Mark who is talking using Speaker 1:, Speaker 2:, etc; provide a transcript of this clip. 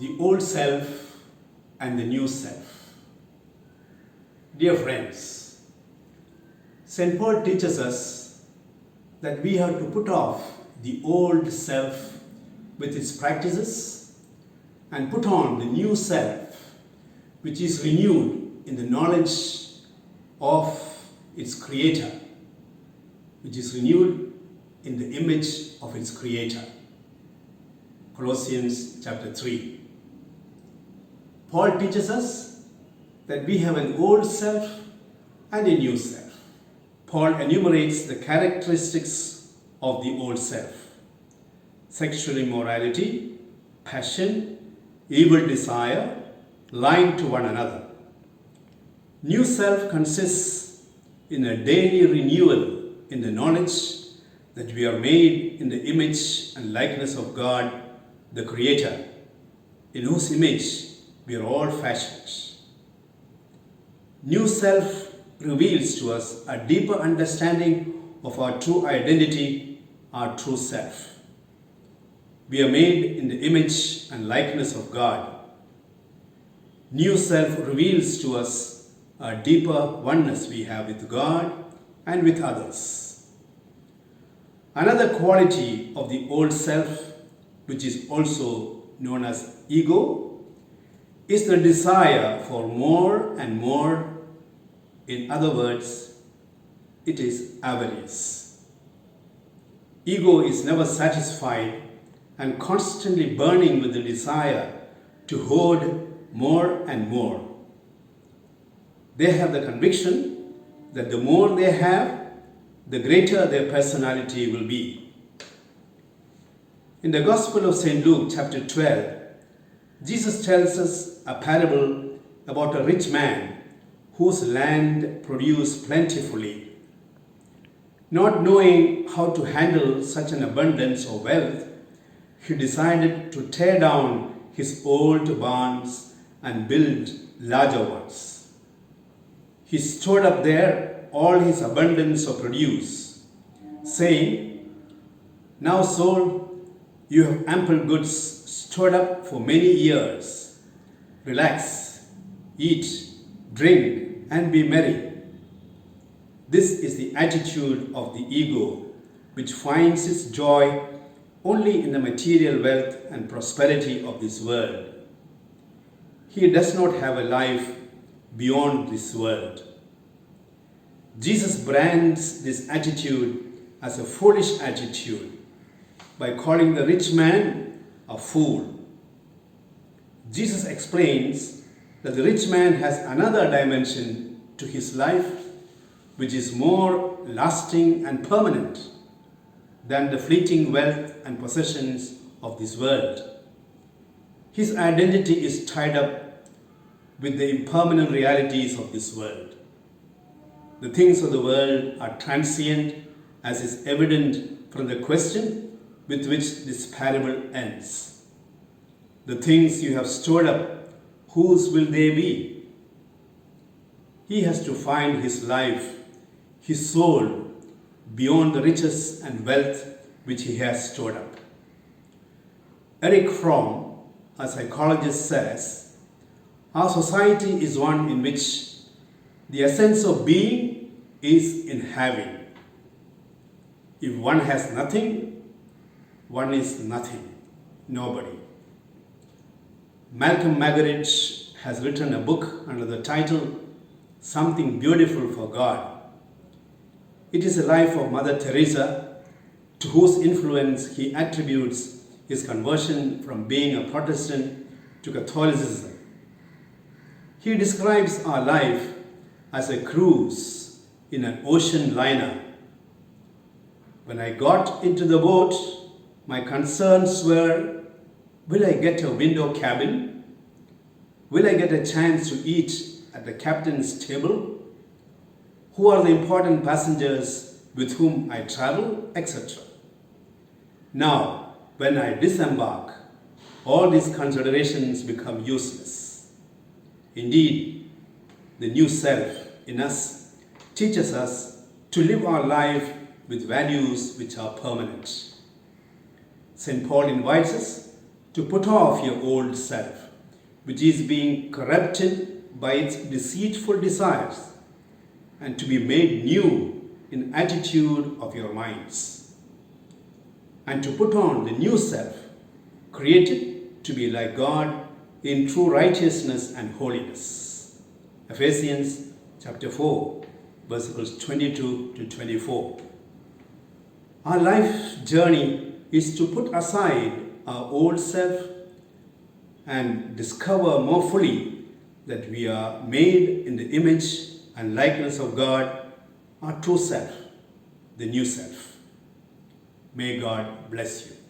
Speaker 1: the old self and the new self. Dear friends, St. Paul teaches us that we have to put off the old self with its practices and put on the new self, which is renewed in the knowledge of its Creator, which is renewed in the image of its Creator. Colossians chapter 3. Paul teaches us that we have an old self and a new self. Paul enumerates the characteristics of the old self: sexual immorality, passion, evil desire, lying to one another. New self consists in a daily renewal in the knowledge that we are made in the image and likeness of God, the Creator, in whose image we are all fashioned. New self reveals to us a deeper understanding of our true identity, our true self. We are made in the image and likeness of God. New self reveals to us a deeper oneness we have with God and with others. Another quality of the old self, which is also known as ego, is the desire for more and more. In other words, it is avarice. Ego is never satisfied and constantly burning with the desire to hoard more and more. They have the conviction that the more they have, the greater their personality will be. In the Gospel of St. Luke chapter 12, Jesus tells us a parable about a rich man whose land produced plentifully. Not knowing how to handle such an abundance of wealth, he decided to tear down his old barns and build larger ones. He stored up there all his abundance of produce, saying, "Now, soul, you have ample goods stored up for many years. Relax, eat, drink, and be merry." This is the attitude of the ego, which finds its joy only in the material wealth and prosperity of this world. He does not have a life beyond this world. Jesus brands this attitude as a foolish attitude by calling the rich man a fool. Jesus explains that the rich man has another dimension to his life which is more lasting and permanent than the fleeting wealth and possessions of this world. His identity is tied up with the impermanent realities of this world. The things of the world are transient, as is evident from the question with which this parable ends. The things you have stored up, whose will they be? He has to find his life, his soul, beyond the riches and wealth which he has stored up. Eric Fromm, a psychologist, says, "Our society is one in which the essence of being is in having. If one has nothing, one is nothing, nobody." Malcolm Muggeridge has written a book under the title "Something Beautiful for God." It is the life of Mother Teresa, to whose influence he attributes his conversion from being a Protestant to Catholicism. He describes our life as a cruise in an ocean liner. "When I got into the boat, my concerns were, will I get a window cabin? Will I get a chance to eat at the captain's table? Who are the important passengers with whom I travel, etc. Now, when I disembark, all these considerations become useless." Indeed, the new self in us teaches us to live our life with values which are permanent. St. Paul invites us to put off your old self, which is being corrupted by its deceitful desires, and to be made new in attitude of your minds, and to put on the new self, created to be like God in true righteousness and holiness. Ephesians chapter 4, verses 22 to 24. Our life journey is to put aside our old self and discover more fully that we are made in the image and likeness of God, our true self, the new self. May God bless you.